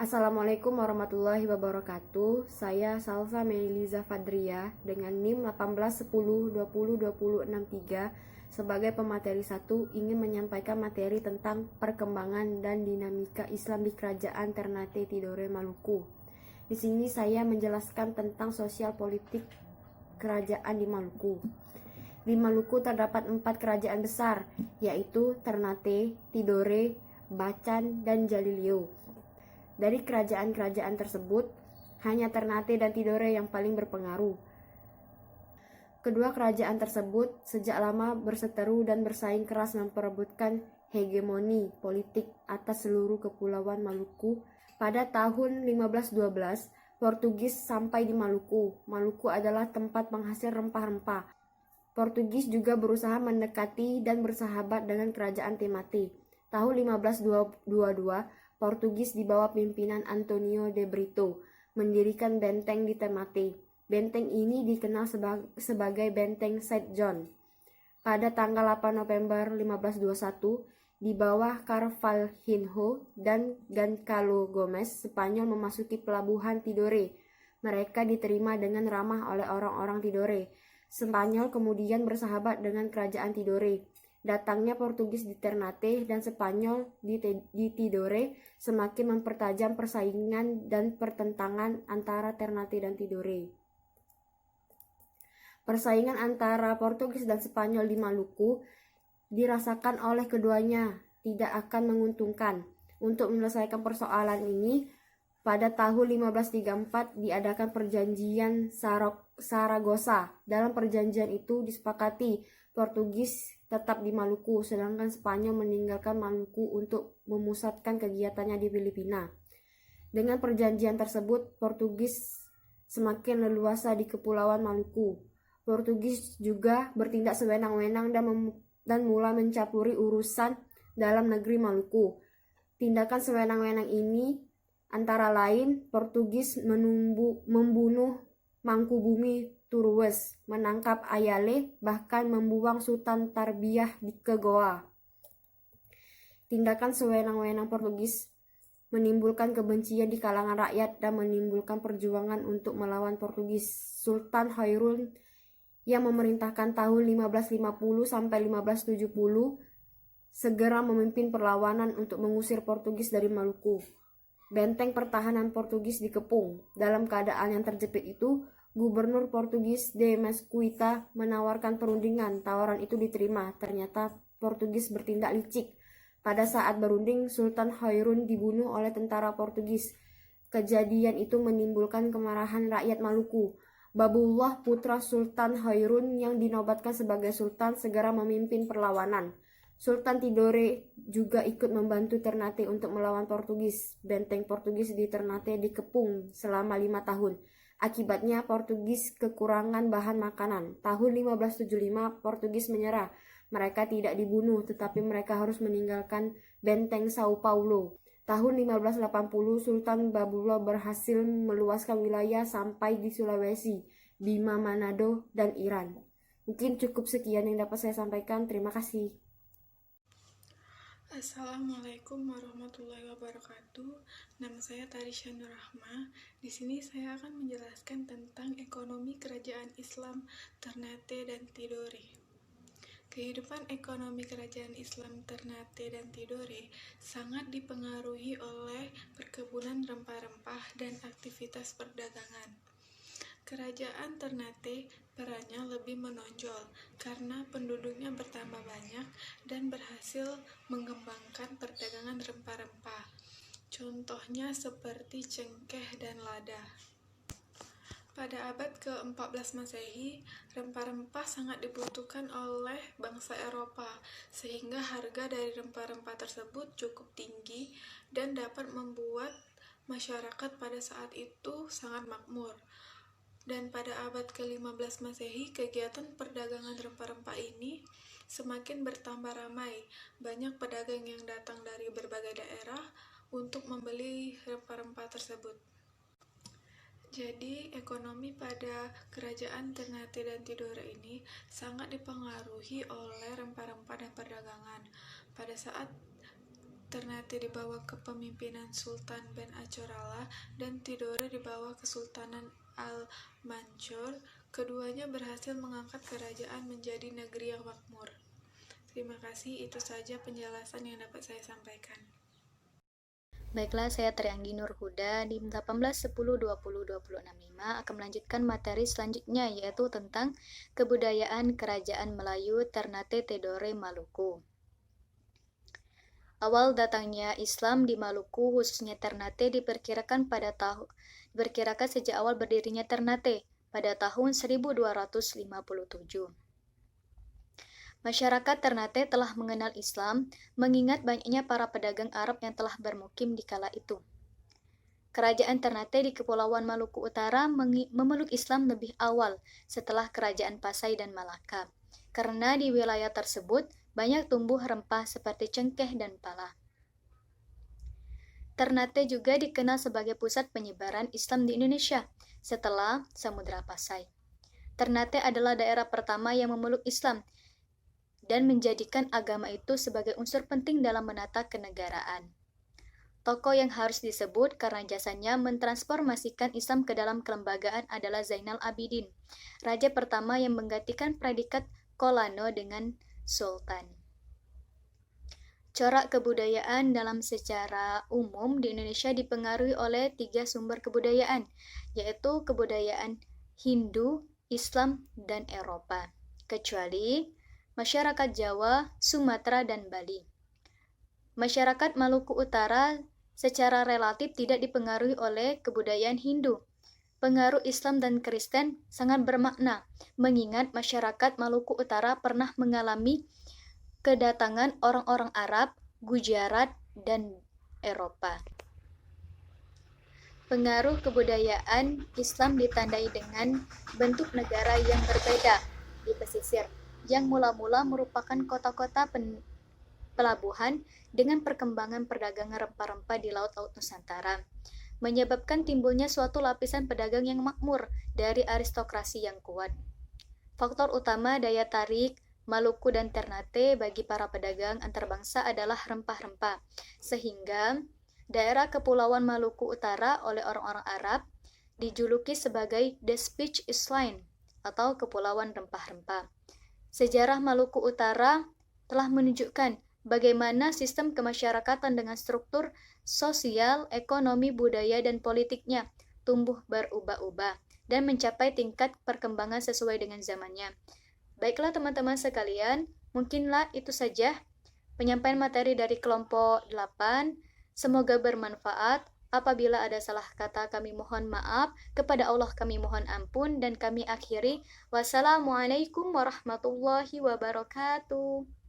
Assalamualaikum warahmatullahi wabarakatuh. Saya Salsa Meliliza Fadria dengan NIM 1810202063 sebagai pemateri 1 ingin menyampaikan materi tentang perkembangan dan dinamika Islam di Kerajaan Ternate Tidore Maluku. Di sini saya menjelaskan tentang sosial politik kerajaan di Maluku. Di Maluku terdapat 4 kerajaan besar, yaitu Ternate, Tidore, Bacan, dan Jalilio. Dari kerajaan-kerajaan tersebut, hanya Ternate dan Tidore yang paling berpengaruh. Kedua kerajaan tersebut sejak lama berseteru dan bersaing keras memperebutkan hegemoni politik atas seluruh kepulauan Maluku. Pada tahun 1512, Portugis sampai di Maluku. Maluku adalah tempat penghasil rempah-rempah. Portugis juga berusaha mendekati dan bersahabat dengan kerajaan Ternate. Tahun 1522, Portugis di bawah pimpinan Antonio de Brito mendirikan benteng di Ternate. Benteng ini dikenal sebagai Benteng Saint John. Pada tanggal 8 November 1521, di bawah Carvalhinho dan Goncalo Gomez, Spanyol memasuki pelabuhan Tidore. Mereka diterima dengan ramah oleh orang-orang Tidore. Spanyol kemudian bersahabat dengan kerajaan Tidore. Datangnya Portugis di Ternate dan Spanyol di Tidore semakin mempertajam persaingan dan pertentangan antara Ternate dan Tidore. Persaingan antara Portugis dan Spanyol di Maluku dirasakan oleh keduanya tidak akan menguntungkan. Untuk menyelesaikan persoalan ini, pada tahun 1534 diadakan perjanjian Saragossa. Dalam perjanjian itu disepakati Portugis tetap di Maluku, sedangkan Spanyol meninggalkan Maluku untuk memusatkan kegiatannya di Filipina. Dengan perjanjian tersebut, Portugis semakin leluasa di Kepulauan Maluku. Portugis juga bertindak sewenang-wenang dan mulai mencampuri urusan dalam negeri Maluku. Tindakan sewenang-wenang ini antara lain Portugis membunuh Mangkubumi Turwes, menangkap Ayale, bahkan membuang Sultan Tarbiyah ke Goa. Tindakan sewenang-wenang Portugis menimbulkan kebencian di kalangan rakyat dan menimbulkan perjuangan untuk melawan Portugis. Sultan Hairun yang memerintahkan tahun 1550 sampai 1570 segera memimpin perlawanan untuk mengusir Portugis dari Maluku. Benteng pertahanan Portugis dikepung. Dalam keadaan yang terjepit itu, Gubernur Portugis de Mesquita menawarkan perundingan. Tawaran itu diterima. Ternyata Portugis bertindak licik. Pada saat berunding, Sultan Hairun dibunuh oleh tentara Portugis. Kejadian itu menimbulkan kemarahan rakyat Maluku. Babullah, putra Sultan Hairun yang dinobatkan sebagai sultan, segera memimpin perlawanan. Sultan Tidore juga ikut membantu Ternate untuk melawan Portugis. Benteng Portugis di Ternate dikepung selama 5 tahun. Akibatnya Portugis kekurangan bahan makanan. Tahun 1575 Portugis menyerah. Mereka tidak dibunuh, tetapi mereka harus meninggalkan benteng Sao Paulo. Tahun 1580 Sultan Babullah berhasil meluaskan wilayah sampai di Sulawesi, Bima, Manado, dan Iran. Mungkin cukup sekian yang dapat saya sampaikan. Terima kasih. Assalamualaikum warahmatullahi wabarakatuh. Nama saya Tarisha Nurrahma. Di sini saya akan menjelaskan tentang ekonomi kerajaan Islam Ternate dan Tidore. Kehidupan ekonomi kerajaan Islam Ternate dan Tidore sangat dipengaruhi oleh perkebunan rempah-rempah dan aktivitas perdagangan. Kerajaan Ternate perannya lebih menonjol karena penduduknya bertambah banyak dan berhasil mengembangkan perdagangan rempah-rempah. Contohnya seperti cengkeh dan lada. Pada abad ke-14 Masehi, rempah-rempah sangat dibutuhkan oleh bangsa Eropa, sehingga harga dari rempah-rempah tersebut cukup tinggi dan dapat membuat masyarakat pada saat itu sangat makmur. Dan pada abad ke-15 Masehi, kegiatan perdagangan rempah-rempah ini semakin bertambah ramai. Banyak pedagang yang datang dari berbagai daerah untuk membeli rempah-rempah tersebut. Jadi, ekonomi pada kerajaan Ternate dan Tidore ini sangat dipengaruhi oleh rempah-rempah dan perdagangan. Pada saat Ternate di bawah kepemimpinan Sultan Ben Acorala dan Tidore di bawah Kesultanan Al-Mansur. Keduanya berhasil mengangkat kerajaan menjadi negeri yang makmur. Terima kasih, itu saja penjelasan yang dapat saya sampaikan. Baiklah, saya Trianggi Nur Huda di 1810-20-2065 akan melanjutkan materi selanjutnya, yaitu tentang kebudayaan Kerajaan Melayu Ternate Tidore Maluku. Awal datangnya Islam di Maluku, khususnya Ternate, diperkirakan sejak awal berdirinya Ternate pada tahun 1257. Masyarakat Ternate telah mengenal Islam, mengingat banyaknya para pedagang Arab yang telah bermukim di kala itu. Kerajaan Ternate di Kepulauan Maluku Utara memeluk Islam lebih awal setelah Kerajaan Pasai dan Malaka, karena di wilayah tersebut banyak tumbuh rempah seperti cengkeh dan pala. Ternate juga dikenal sebagai pusat penyebaran Islam di Indonesia setelah Samudra Pasai. Ternate adalah daerah pertama yang memeluk Islam dan menjadikan agama itu sebagai unsur penting dalam menata kenegaraan. Tokoh yang harus disebut karena jasanya mentransformasikan Islam ke dalam kelembagaan adalah Zainal Abidin, raja pertama yang menggantikan predikat Kolano dengan Sultan. Corak kebudayaan dalam secara umum di Indonesia dipengaruhi oleh 3 sumber kebudayaan, yaitu kebudayaan Hindu, Islam, dan Eropa, kecuali masyarakat Jawa, Sumatera, dan Bali. Masyarakat Maluku Utara secara relatif tidak dipengaruhi oleh kebudayaan Hindu. Pengaruh Islam dan Kristen sangat bermakna, mengingat masyarakat Maluku Utara pernah mengalami kedatangan orang-orang Arab, Gujarat, dan Eropa. Pengaruh kebudayaan Islam ditandai dengan bentuk negara yang berbeda di pesisir, yang mula-mula merupakan kota-kota pelabuhan dengan perkembangan perdagangan rempah-rempah di laut-laut Nusantara, menyebabkan timbulnya suatu lapisan pedagang yang makmur dari aristokrasi yang kuat. Faktor utama daya tarik Maluku dan Ternate bagi para pedagang antarbangsa adalah rempah-rempah, sehingga daerah Kepulauan Maluku Utara oleh orang-orang Arab dijuluki sebagai The Speech Island atau Kepulauan Rempah-Rempah. Sejarah Maluku Utara telah menunjukkan bagaimana sistem kemasyarakatan dengan struktur sosial, ekonomi, budaya, dan politiknya tumbuh berubah-ubah dan mencapai tingkat perkembangan sesuai dengan zamannya. Baiklah teman-teman sekalian, mungkinlah itu saja penyampaian materi dari kelompok 8. Semoga bermanfaat. Apabila ada salah kata kami mohon maaf, kepada Allah kami mohon ampun, dan kami akhiri. Wassalamualaikum warahmatullahi wabarakatuh.